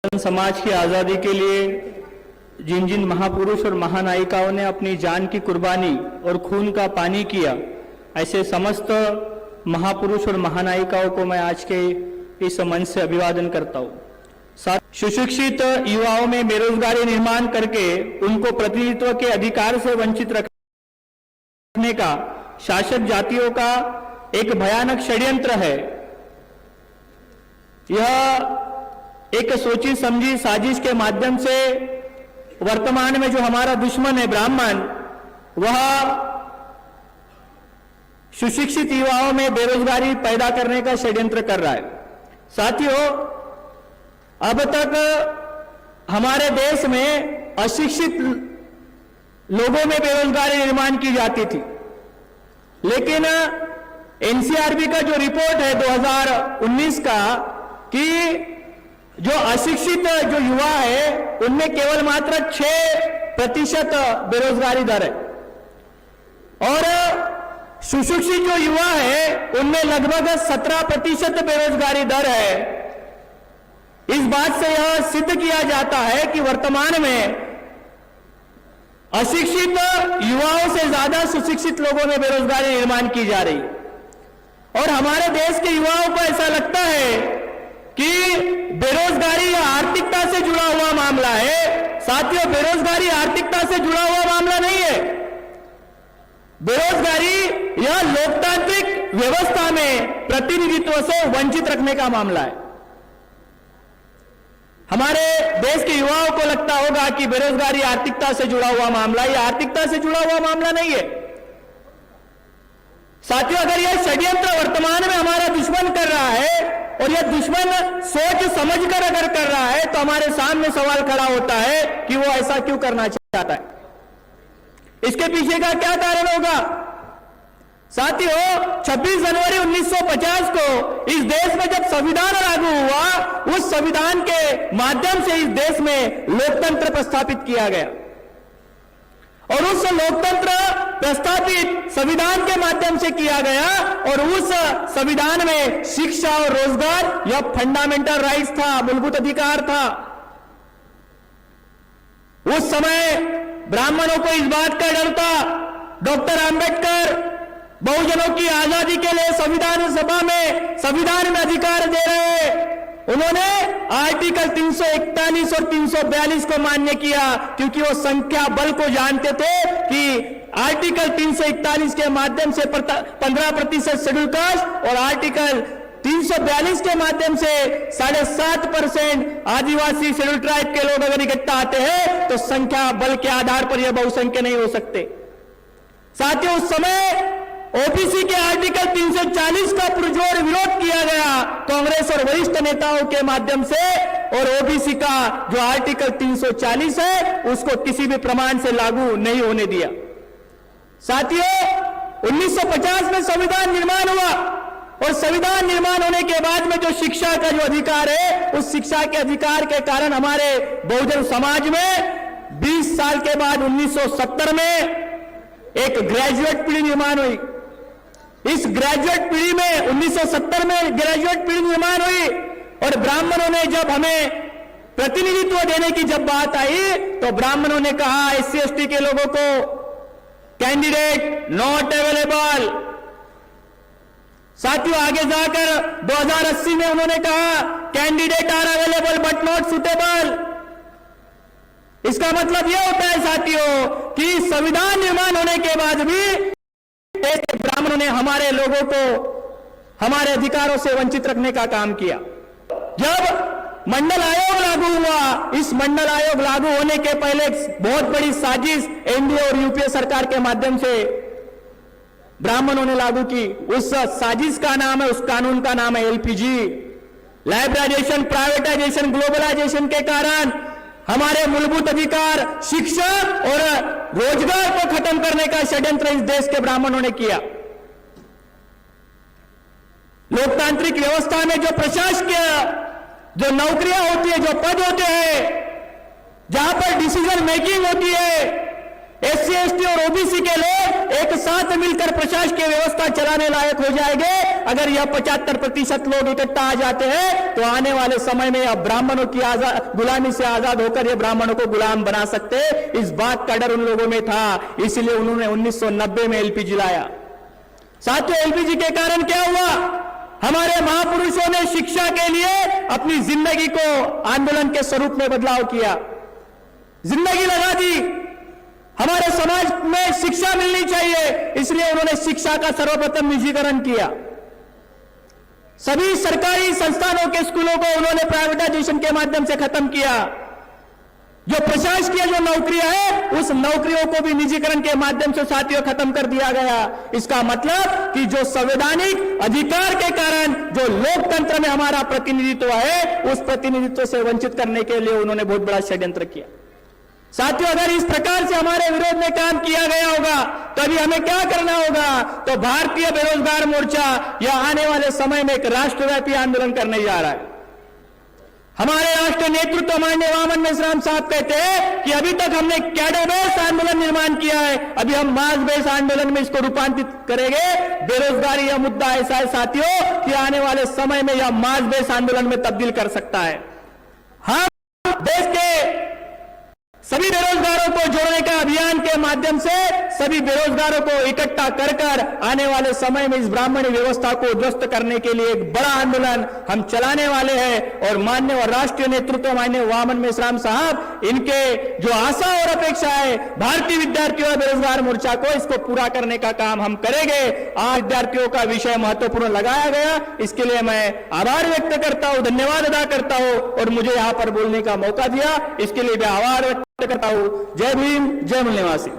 समाज की आज़ादी के लिए जिन जिन महापुरुष और महानायिकाओं ने अपनी जान की कुर्बानी और खून का पानी किया, ऐसे समस्त महापुरुष और महानायिकाओं को मैं आज के इस मंच से अभिवादन करता हूँ। साथ सुशिक्षित युवाओं में बेरोजगारी निर्माण करके उनको प्रतिनिधित्व के अधिकार से वंचित रखने का शासक जातियों का एक भयानक षड्यंत्र है। यह एक सोची समझी साजिश के माध्यम से वर्तमान में जो हमारा दुश्मन है ब्राह्मण, वह सुशिक्षित युवाओं में बेरोजगारी पैदा करने का षड्यंत्र कर रहा है। साथियों, अब तक हमारे देश में अशिक्षित लोगों में बेरोजगारी निर्माण की जाती थी, लेकिन एनसीआरबी का जो रिपोर्ट है 2019 का कि जो अशिक्षित जो युवा है उनमें केवल मात्र 6% बेरोजगारी दर है और सुशिक्षित जो युवा है उनमें लगभग 17% बेरोजगारी दर है। इस बात से यह सिद्ध किया जाता है कि वर्तमान में अशिक्षित युवाओं से ज्यादा सुशिक्षित लोगों में बेरोजगारी निर्माण की जा रही है। और हमारे देश के युवाओं को ऐसा लगता है कि बेरोजगारी आर्थिकता से जुड़ा हुआ मामला है। साथियों, बेरोजगारी आर्थिकता से जुड़ा हुआ मामला नहीं है। बेरोजगारी यह लोकतांत्रिक व्यवस्था में प्रतिनिधित्व से वंचित रखने का मामला है। हमारे देश के युवाओं को लगता होगा कि बेरोजगारी आर्थिकता से जुड़ा हुआ मामला, यह आर्थिकता से जुड़ा हुआ मामला नहीं है। साथियों, अगर यह षड्यंत्र वर्तमान में हमारा दुश्मन कर रहा है और यह दुश्मन सोच समझकर अगर कर रहा है, तो हमारे सामने सवाल खड़ा होता है कि वो ऐसा क्यों करना चाहता है, इसके पीछे का क्या कारण होगा। साथियों, 26 जनवरी 1950 को इस देश में जब संविधान लागू हुआ, उस संविधान के माध्यम से इस देश में लोकतंत्र प्रस्थापित किया गया और उस लोकतंत्र प्रस्तावित संविधान के माध्यम से किया गया और उस संविधान में शिक्षा और रोजगार यह फंडामेंटल राइट्स था, मूलभूत अधिकार था। उस समय ब्राह्मणों को इस बात का डर था। डॉक्टर आंबेडकर बहुजनों की आजादी के लिए संविधान सभा में संविधान में अधिकार दे रहे, उन्होंने आर्टिकल 341 और 342 को मान्य किया, क्योंकि वो संख्या बल को जानते थे कि आर्टिकल 341 के माध्यम से 15% शेड्यूल कास्ट और आर्टिकल 342 के माध्यम से 7.5% आदिवासी शेड्यूल ट्राइब के लोग अगर इकट्ठा आते हैं तो संख्या बल के आधार पर यह बहुसंख्य नहीं हो सकते। साथियों, उस समय ओबीसी के आर्टिकल 340 का पुरजोर विरोध किया गया कांग्रेस और वरिष्ठ नेताओं के माध्यम से, और ओबीसी का जो आर्टिकल 340 है उसको किसी भी प्रमाण से लागू नहीं होने दिया। साथियों, 1950 में संविधान निर्माण हुआ और संविधान निर्माण होने के बाद में जो शिक्षा का जो अधिकार है, उस शिक्षा के अधिकार के कारण हमारे बहुजन समाज में 20 साल के बाद 1970 में एक ग्रेजुएट पीढ़ी निर्माण हुई। इस ग्रेजुएट पीढ़ी में 1970 में ग्रेजुएट पीढ़ी निर्माण हुई और ब्राह्मणों ने जब हमें प्रतिनिधित्व देने की जब बात आई तो ब्राह्मणों ने कहा एससी एसटी के लोगों को कैंडिडेट नॉट अवेलेबल। साथियों, आगे जाकर 2080 में उन्होंने कहा candidate are available but not suitable. इसका मतलब यह होता है साथियों कि संविधान निर्माण होने के बाद भी देश के ब्राह्मणों ने हमारे लोगों को हमारे अधिकारों से वंचित रखने का काम किया। जब मंडल आयोग लागू हुआ, इस मंडल आयोग लागू होने के पहले बहुत बड़ी साजिश एनडीए और यूपीए सरकार के माध्यम से ब्राह्मणों ने लागू की। उस साजिश का नाम है, उस कानून का नाम है एलपीजी। लाइब्रेराइजेशन, प्राइवेटाइजेशन, ग्लोबलाइजेशन के कारण हमारे मूलभूत अधिकार, शिक्षा और रोजगार को खत्म करने का षड्यंत्र इस देश के ब्राह्मणों ने किया। लोकतांत्रिक व्यवस्था में जो प्रशासकीय जो नौकरियां होती है, जो पद होते हैं, जहां पर डिसीजन मेकिंग होती है, SC ST और OBC के लोग एक साथ मिलकर प्रशासकीय व्यवस्था चलाने लायक हो जाएंगे। अगर यह 75% लोग इकट्ठा आ जाते हैं तो आने वाले समय में अब ब्राह्मणों की गुलामी से आजाद होकर ये ब्राह्मणों को गुलाम बना सकते। इस बात का डर उन लोगों में था, इसलिए उन्होंने 1990 में LPG लाया। साथियों, LPG के कारण क्या हुआ? हमारे महापुरुषों ने शिक्षा के लिए अपनी जिंदगी को आंदोलन के स्वरूप में बदलाव किया, जिंदगी लगा दी। हमारे समाज में शिक्षा मिलनी चाहिए, इसलिए उन्होंने शिक्षा का सर्वप्रथम निजीकरण किया। सभी सरकारी संस्थानों के स्कूलों को उन्होंने प्राइवेटाइजेशन के माध्यम से खत्म किया। जो प्रशासकीय जो नौकरियां है, उस नौकरियों को भी निजीकरण के माध्यम से साथियों खत्म कर दिया गया। इसका मतलब कि जो संवैधानिक अधिकार के कारण जो लोकतंत्र में हमारा प्रतिनिधित्व है, उस प्रतिनिधित्व से वंचित करने के लिए उन्होंने बहुत बड़ा षड्यंत्र किया। साथियों, अगर इस प्रकार से हमारे विरोध में काम किया गया होगा तो अभी हमें क्या करना होगा? तो भारतीय बेरोजगार मोर्चा यह आने वाले समय में एक राष्ट्रव्यापी आंदोलन करने जा रहा है। हमारे राष्ट्रीय नेतृत्व माननीय वामन मेश्राम साहब कहते हैं कि अभी तक हमने कैडर बेस्ड आंदोलन निर्माण किया है, अभी हम मास बेस्ड आंदोलन में इसको रूपांतरित करेंगे। बेरोजगारी यह मुद्दा ऐसा है साथियों कि आने वाले समय में यह मास बेस्ड आंदोलन में तब्दील कर सकता है। हम देश के सभी बेरोजगारों को जोड़ने का अभियान के माध्यम से सभी बेरोजगारों को इकट्ठा कर आने वाले समय में इस ब्राह्मणी व्यवस्था को ध्वस्त करने के लिए एक बड़ा आंदोलन हम चलाने वाले हैं। और माननीय और राष्ट्रीय नेतृत्व माननीय वामन मेश्राम साहब, इनके जो आशा और अपेक्षा है भारतीय विद्यार्थियों और बेरोजगार मोर्चा को, इसको पूरा करने का काम हम करेंगे। आज विद्यार्थियों का विषय महत्वपूर्ण लगाया गया, इसके लिए मैं आभार व्यक्त करता हूं, धन्यवाद अदा करता हूं और मुझे यहां पर बोलने का मौका दिया, इसके लिए मैं आभार करता हूं। जय भीम, जय मूल निवासी।